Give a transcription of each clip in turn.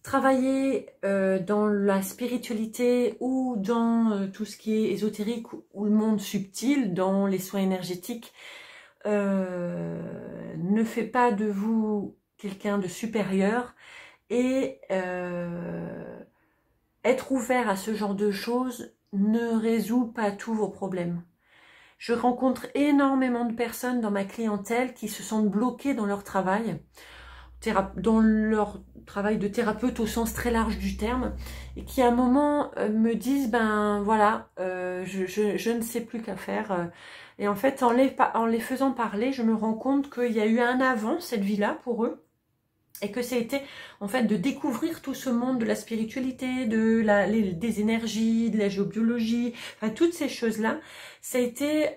travailler dans la spiritualité ou dans tout ce qui est ésotérique ou le monde subtil, dans les soins énergétiques, ne fait pas de vous quelqu'un de supérieur, et être ouvert à ce genre de choses ne résout pas tous vos problèmes. Je rencontre énormément de personnes dans ma clientèle qui se sentent bloquées dans leur travail de thérapeute au sens très large du terme, et qui à un moment me disent ben voilà, je ne sais plus qu'à faire, et en fait en les faisant parler, je me rends compte qu'il y a eu un avant cette vie-là pour eux, et que c'était en fait de découvrir tout ce monde de la spiritualité, des énergies, de la géobiologie, enfin toutes ces choses-là. Ça a été,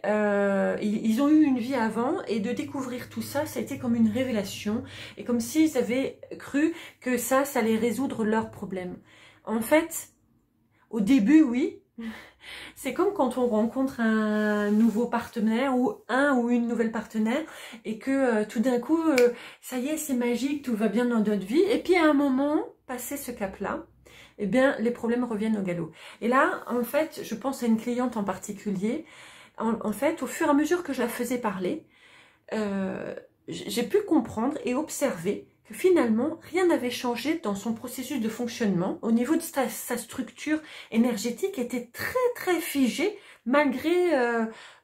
ils ont eu une vie avant, et de découvrir tout ça, ça a été comme une révélation, et comme s'ils avaient cru que ça allait résoudre leurs problèmes. En fait, au début, oui. C'est comme quand on rencontre un nouveau partenaire ou une nouvelle partenaire, et que tout d'un coup, ça y est, c'est magique, tout va bien dans notre vie. Et puis à un moment, passé ce cap-là, eh bien, les problèmes reviennent au galop. Et là, en fait, je pense à une cliente en particulier. En fait, au fur et à mesure que je la faisais parler, j'ai pu comprendre et observer que finalement, rien n'avait changé dans son processus de fonctionnement. Au niveau de sa structure énergétique était très figée, malgré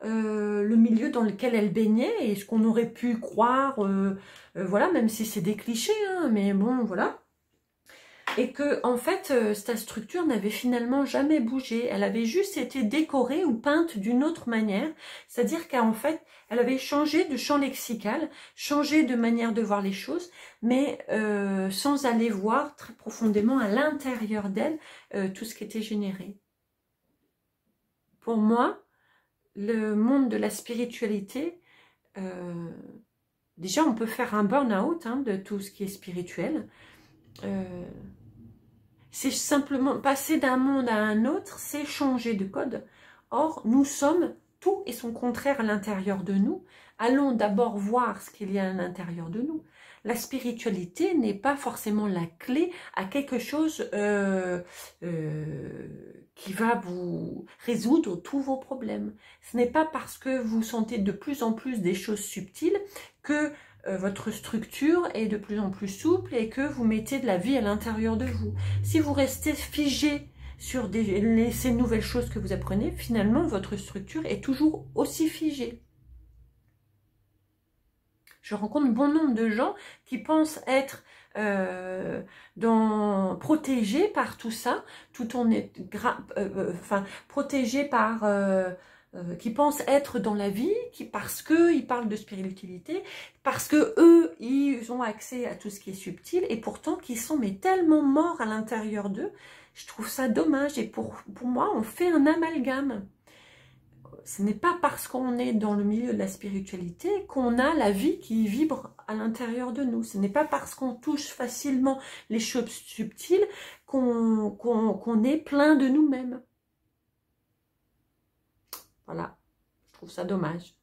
le milieu dans lequel elle baignait, et ce qu'on aurait pu croire, voilà, même si c'est des clichés, hein, mais bon, voilà. Et que en fait, sa structure n'avait finalement jamais bougé. Elle avait juste été décorée ou peinte d'une autre manière. C'est-à-dire qu'en fait, elle avait changé de champ lexical, changé de manière de voir les choses, mais sans aller voir très profondément à l'intérieur d'elle tout ce qui était généré. Pour moi, le monde de la spiritualité, déjà on peut faire un burn-out hein, de tout ce qui est spirituel. C'est simplement passer d'un monde à un autre, c'est changer de code. Or, nous sommes tout et son contraire à l'intérieur de nous. Allons d'abord voir ce qu'il y a à l'intérieur de nous. La spiritualité n'est pas forcément la clé à quelque chose qui va vous résoudre tous vos problèmes. Ce n'est pas parce que vous sentez de plus en plus des choses subtiles que votre structure est de plus en plus souple et que vous mettez de la vie à l'intérieur de vous. Si vous restez figé sur ces nouvelles choses que vous apprenez, finalement, votre structure est toujours aussi figée. Je rencontre bon nombre de gens qui pensent être protégés par tout ça, tout en protégés par... qui pensent être dans la vie, parce qu'ils parlent de spiritualité, parce que eux, ils ont accès à tout ce qui est subtil, et pourtant qu'ils sont mais tellement morts à l'intérieur d'eux. Je trouve ça dommage, et pour moi, on fait un amalgame. Ce n'est pas parce qu'on est dans le milieu de la spiritualité qu'on a la vie qui vibre à l'intérieur de nous. Ce n'est pas parce qu'on touche facilement les choses subtiles qu'on est plein de nous-mêmes. Voilà, je trouve ça dommage.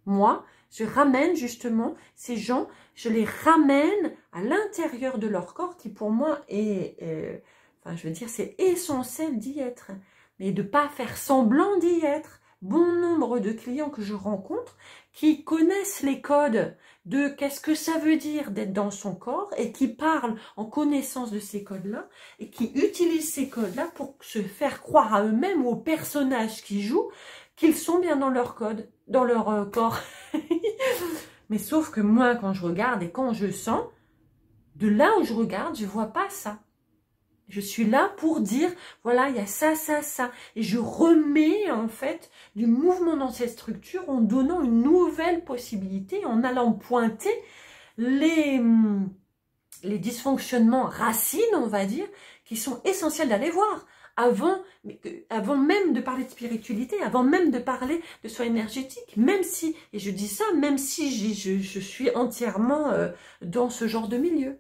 Moi, je ramène justement ces gens, je les ramène à l'intérieur de leur corps qui pour moi est, je veux dire, c'est essentiel d'y être. Mais de ne pas faire semblant d'y être. Bon nombre de clients que je rencontre qui connaissent les codes de qu'est-ce que ça veut dire d'être dans son corps et qui parlent en connaissance de ces codes-là et qui utilisent ces codes-là pour se faire croire à eux-mêmes ou aux personnages qui jouent qu'ils sont bien dans leur code, dans leur corps. Mais sauf que moi, quand je regarde et quand je sens, de là où je regarde, je ne vois pas ça. Je suis là pour dire, voilà, il y a ça, ça, ça. Et je remets, en fait, du mouvement dans cette structure en donnant une nouvelle possibilité, en allant pointer les dysfonctionnements racines, on va dire, qui sont essentiels d'aller voir. Avant même de parler de spiritualité, avant même de parler de soins énergétiques, même si, et je dis ça, même si je suis entièrement dans ce genre de milieu.